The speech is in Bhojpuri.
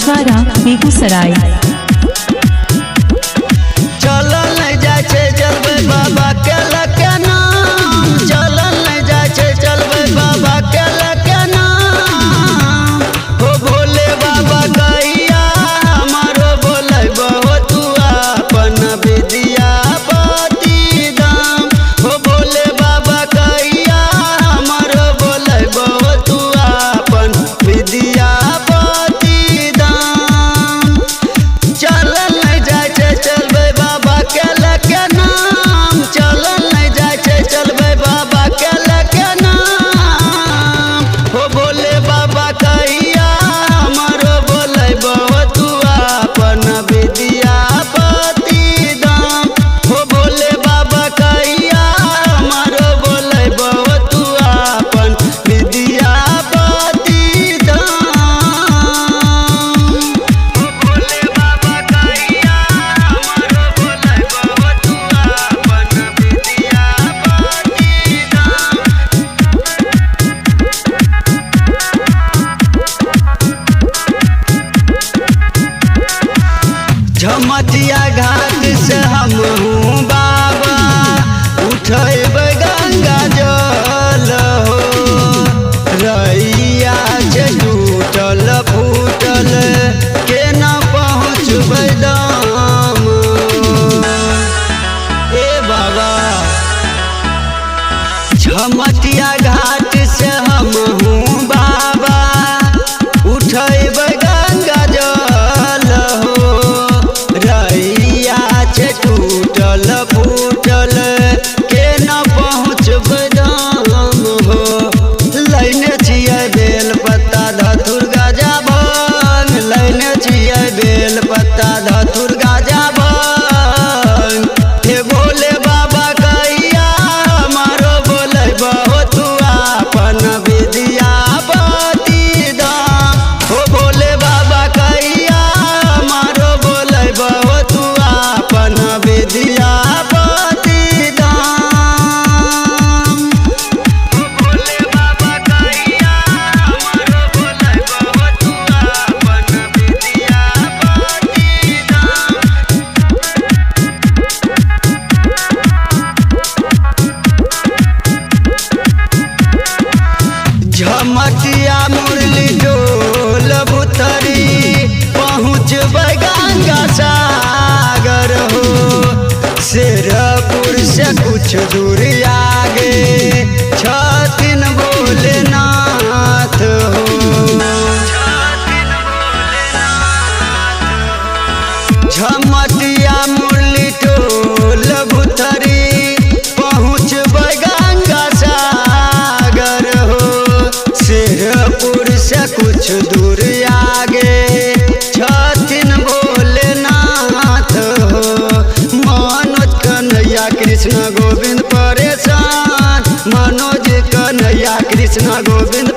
मछवारा बेगूसराय। चलल नहीं जाए चलबे बाबा के लके नाम, चलल नहीं जाए चलबे बाबा के लके नाम। हो भोले बाबा गैया हमारो बोले बहु तू अपन विद्यापति धाम। हो भोले बाबा गैया हमारो बोले बहु तू अपन विद्यापति धाम। चलल नहीं जाए चलबे बाबा के लके नाम, चलल नहीं जाए चलबे बाबा के लके नाम। हो भोले बाबा कहिया हमारो बोले बहु तू अपन विद्यापति धाम। हो भोले बाबा कहिया हमारो बोले बहु तू अपन विद्यापति धाम। हो भोले बाबा कहिया हमारो बोले बहु तू अपन विद्यापति धाम। झमटिया घाट से हम हूँ बाबा उठब गंगा जल हो। रैया जे टूटल फूटल के न पहुँचबै दाम। ए बाबा झमटिया घाट से हम हूँ बाबा उठब गंगा जल हो। रैया छे टूटल फूटल के न पहुँचब दाम हो। लैने छियै बेल पत्ता धतुर गाजा भांग, लैने छियै बेल पत्ता धतुर गाजा भांग। हे भोले बाबा कहिया हमारो बोले बहु तू अपन विद्यापति धाम। हो भोले बाबा कहिया हमारो बोले बहु तू अपन विद्यापति धाम। हो भोले बाबा कहिया हमारो बोले बहु तू अपन विद्यापति धाम। झमटिया मुरली डोल भुतरी पहुँचबै गंगा सागर हो। शेरपुर से कुछ दूर आगे छथिन भोलेनाथ हो। झमटिया मुरली टोल भुतरी पहुँचबै गंगा सागर हो। शेरपुर से कुछ दूर आगे छथिन भोलेनाथ हो। मनोज कन्हैया कृष्ण गोविंद परेशान, मनोज कन्हैया कृष्ण गोविंद